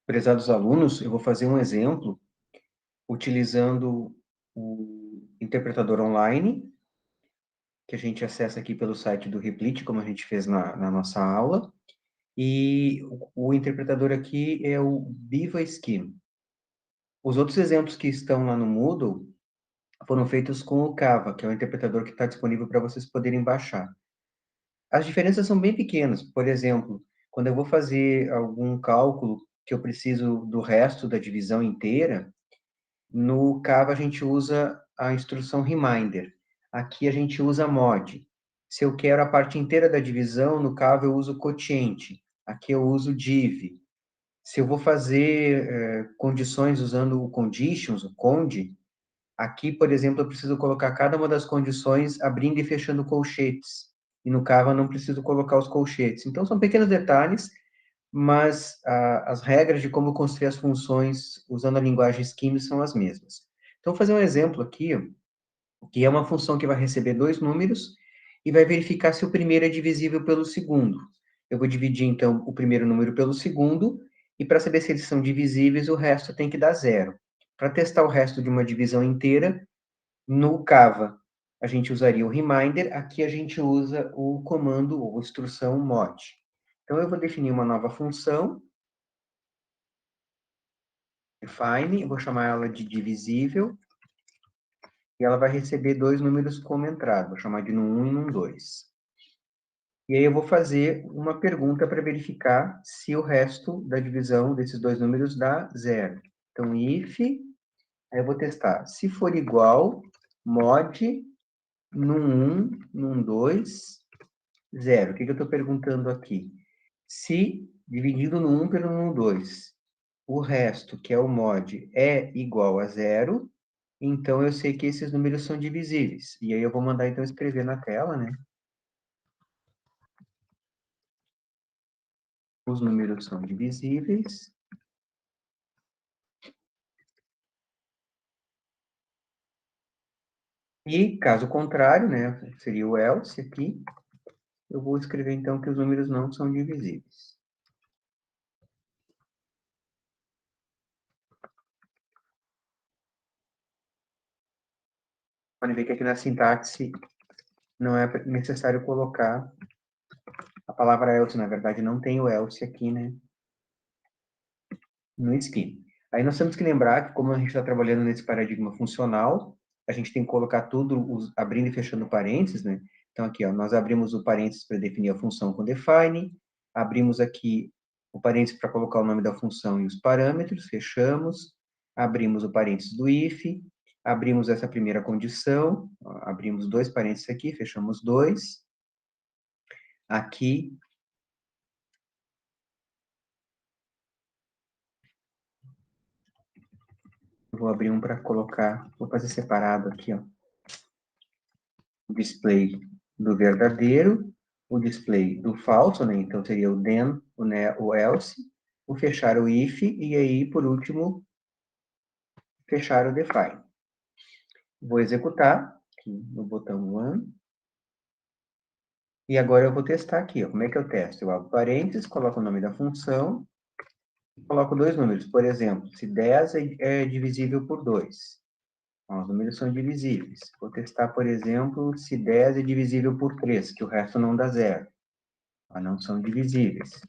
Prezados alunos, eu vou fazer um exemplo utilizando o interpretador online, que a gente acessa aqui pelo site do Replit, como a gente fez na nossa aula, e o interpretador aqui é o Viva Scheme. Os outros exemplos que estão lá no Moodle foram feitos com o Cava, que é o interpretador que está disponível para vocês poderem baixar. As diferenças são bem pequenas. Por exemplo, quando eu vou fazer algum cálculo que eu preciso do resto da divisão inteira, no Cava a gente usa a instrução reminder. Aqui a gente usa mod. Se eu quero a parte inteira da divisão, no Cava eu uso quotiente. Aqui eu uso div. Se eu vou fazer condições usando o conditions, o cond, aqui, por exemplo, eu preciso colocar cada uma das condições abrindo e fechando colchetes. E no Cava eu não preciso colocar os colchetes. Então, são pequenos detalhes, mas as regras de como construir as funções usando a linguagem Scheme são as mesmas. Então, vou fazer um exemplo aqui, que é uma função que vai receber dois números e vai verificar se o primeiro é divisível pelo segundo. Eu vou dividir, então, o primeiro número pelo segundo, e para saber se eles são divisíveis, o resto tem que dar zero. Para testar o resto de uma divisão inteira, no Cava, a gente usaria o reminder, aqui a gente usa o comando ou instrução mod. Então, eu vou definir uma nova função, define, vou chamar ela de divisível, e ela vai receber dois números como entrada, vou chamar de num1 e num2. E aí eu vou fazer uma pergunta para verificar se o resto da divisão desses dois números dá zero. Então, if, aí eu vou testar. Se for igual, mod num1, num2, zero. O que eu estou perguntando aqui? Se dividido no 1 pelo no 2, o resto, que é o mod, é igual a zero, então eu sei que esses números são divisíveis. E aí eu vou mandar, então, escrever na tela, né? Os números são divisíveis. E, caso contrário, né, seria o else aqui, eu vou escrever, então, que os números não são divisíveis. Podem ver que aqui na sintaxe não é necessário colocar a palavra else, na verdade não tem o else aqui, né, no scheme. Aí nós temos que lembrar que, como a gente está trabalhando nesse paradigma funcional, a gente tem que colocar tudo abrindo e fechando parênteses, né? Então, aqui, ó, nós abrimos o parênteses para definir a função com define, abrimos aqui o parênteses para colocar o nome da função e os parâmetros, fechamos, abrimos o parênteses do if, abrimos essa primeira condição, ó, abrimos dois parênteses aqui, fechamos dois, aqui, eu vou abrir um para colocar, vou fazer separado aqui, ó, o display do verdadeiro, o display do falso, né? Então seria o then, o else, o fechar o if, e aí, por último, fechar o define. Vou executar, aqui no botão one, e agora eu vou testar aqui, ó. Como é que eu testo? Eu abro parênteses, coloco o nome da função, coloco dois números. Por exemplo, se 10 é divisível por 2. Então, os números são divisíveis. Vou testar, por exemplo, se 10 é divisível por 3, que o resto não dá zero. Mas não são divisíveis.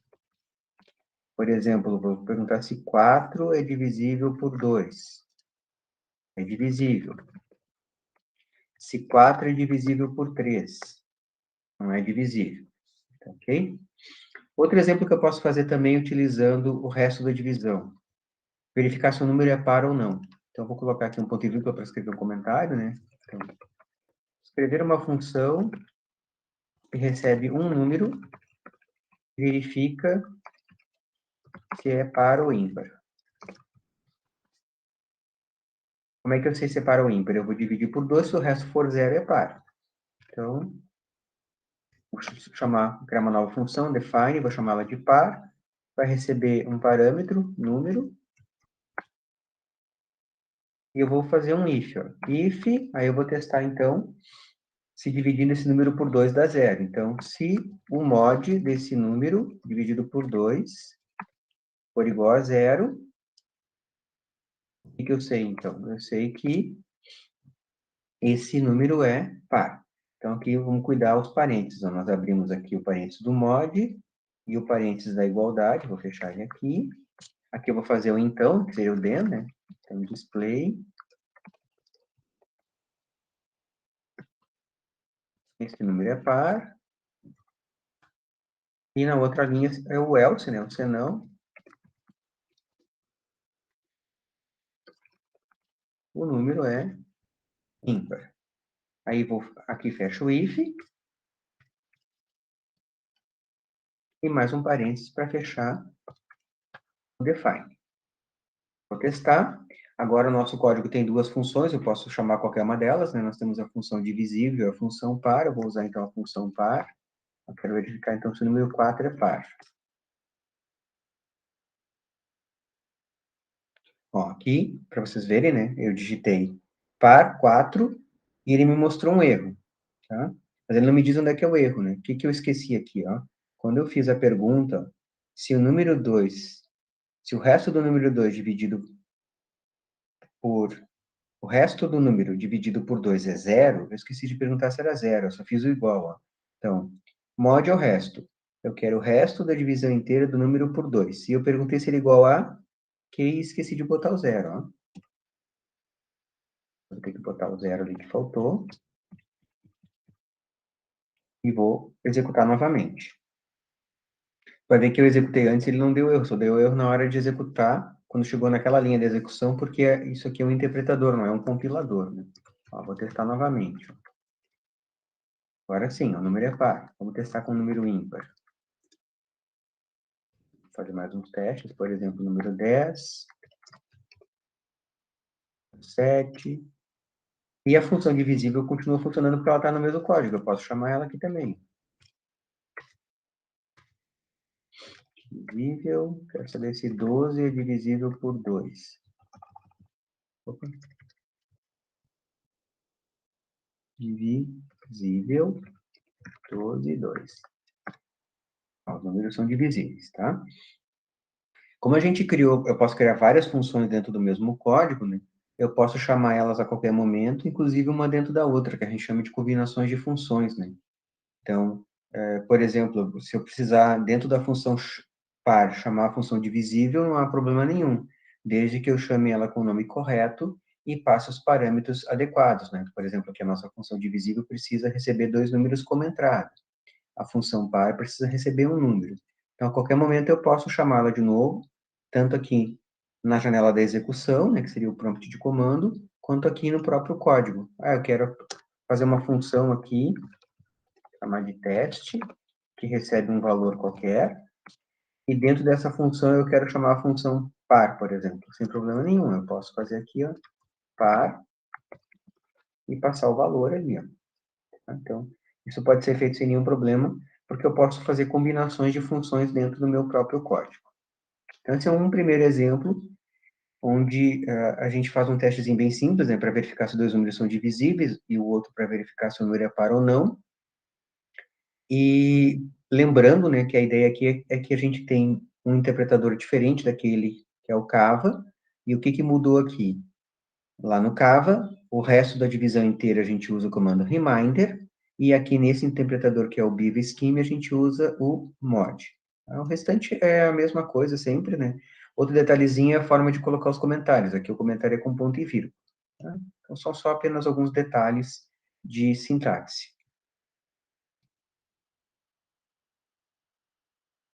Por exemplo, vou perguntar se 4 é divisível por 2. É divisível. Se 4 é divisível por 3. Não é divisível. Ok? Outro exemplo que eu posso fazer também utilizando o resto da divisão. Verificar se o número é par ou não. Então, eu vou colocar aqui um ponto e vírgula para escrever um comentário, né? Então, escrever uma função que recebe um número, verifica se é par ou ímpar. Como é que eu sei se é par ou ímpar? Eu vou dividir por 2, se o resto for zero, é par. Então, vou criar uma nova função, define, vou chamá-la de par, vai receber um parâmetro, número, e eu vou fazer um if. Ó. If, aí eu vou testar, então, se dividindo esse número por 2 dá zero. Então, se o mod desse número, dividido por 2, for igual a zero, o que eu sei, então? Eu sei que esse número é par. Então, aqui vamos cuidar os parênteses. Então, nós abrimos aqui o parênteses do mod e o parênteses da igualdade. Vou fechar ele aqui. Aqui eu vou fazer o então, que seria o then, né? Então, display. Esse número é par. E na outra linha é o else, né? O senão. O número é ímpar. Aí vou aqui fecho o if. E mais um parênteses para fechar o define. Vou testar. Agora o nosso código tem duas funções, eu posso chamar qualquer uma delas, né? Nós temos a função divisível e a função par. Eu vou usar então a função par. Eu quero verificar então se o número 4 é par. Ó, aqui, para vocês verem, né? Eu digitei par 4 e ele me mostrou um erro, tá? Mas ele não me diz onde é que é o erro, né? O que que eu esqueci aqui, ó? Quando eu fiz a pergunta, se o número 2, se o resto do número 2 dividido por o resto do número dividido por 2 é zero, eu esqueci de perguntar se era zero, eu só fiz o igual, ó. Então, mod é o resto. Eu quero o resto da divisão inteira do número por 2. Se eu perguntei se ele é igual a, que esqueci de botar o zero, ó. Vou ter que botar o zero ali que faltou. E vou executar novamente. Vai ver que eu executei antes, ele não deu erro, só deu erro na hora de executar, quando chegou naquela linha de execução, porque isso aqui é um interpretador, não é um compilador, né? Ó, vou testar novamente. Agora sim, o número é par. Vamos testar com o número ímpar. Vou fazer mais uns testes, por exemplo, número 10, 7. E a função divisível continua funcionando porque ela está no mesmo código. Eu posso chamar ela aqui também. Divisível, quero saber se 12 é divisível por 2. Opa. Divisível, 12 e 2. Os números são divisíveis, tá? Como a gente criou, eu posso criar várias funções dentro do mesmo código, né? Eu posso chamar elas a qualquer momento, inclusive uma dentro da outra, que a gente chama de combinações de funções, né? Então, por exemplo, se eu precisar, dentro da função par, chamar a função divisível, não há problema nenhum, desde que eu chame ela com o nome correto e passe os parâmetros adequados, né? Por exemplo, aqui a nossa função divisível precisa receber dois números como entrada. A função par precisa receber um número. Então, a qualquer momento eu posso chamá-la de novo, tanto aqui na janela da execução, né, que seria o prompt de comando, quanto aqui no próprio código. Eu quero fazer uma função aqui, chamar de teste, que recebe um valor qualquer, e dentro dessa função eu quero chamar a função par, por exemplo, sem problema nenhum. Eu posso fazer aqui, ó, par, e passar o valor ali, ó. Então, isso pode ser feito sem nenhum problema, porque eu posso fazer combinações de funções dentro do meu próprio código. Então, esse é um primeiro exemplo, onde a gente faz um testezinho bem simples, né, para verificar se dois números são divisíveis, e o outro para verificar se o número é par ou não. E lembrando, né, que a ideia aqui é que a gente tem um interpretador diferente daquele que é o Cava, e o que mudou aqui? Lá no Cava, o resto da divisão inteira a gente usa o comando reminder, e aqui nesse interpretador que é o Biva Scheme, a gente usa o mod. O restante é a mesma coisa sempre, né? Outro detalhezinho é a forma de colocar os comentários. Aqui o comentário é com ponto e vírgula. Tá? Então, são só apenas alguns detalhes de sintaxe.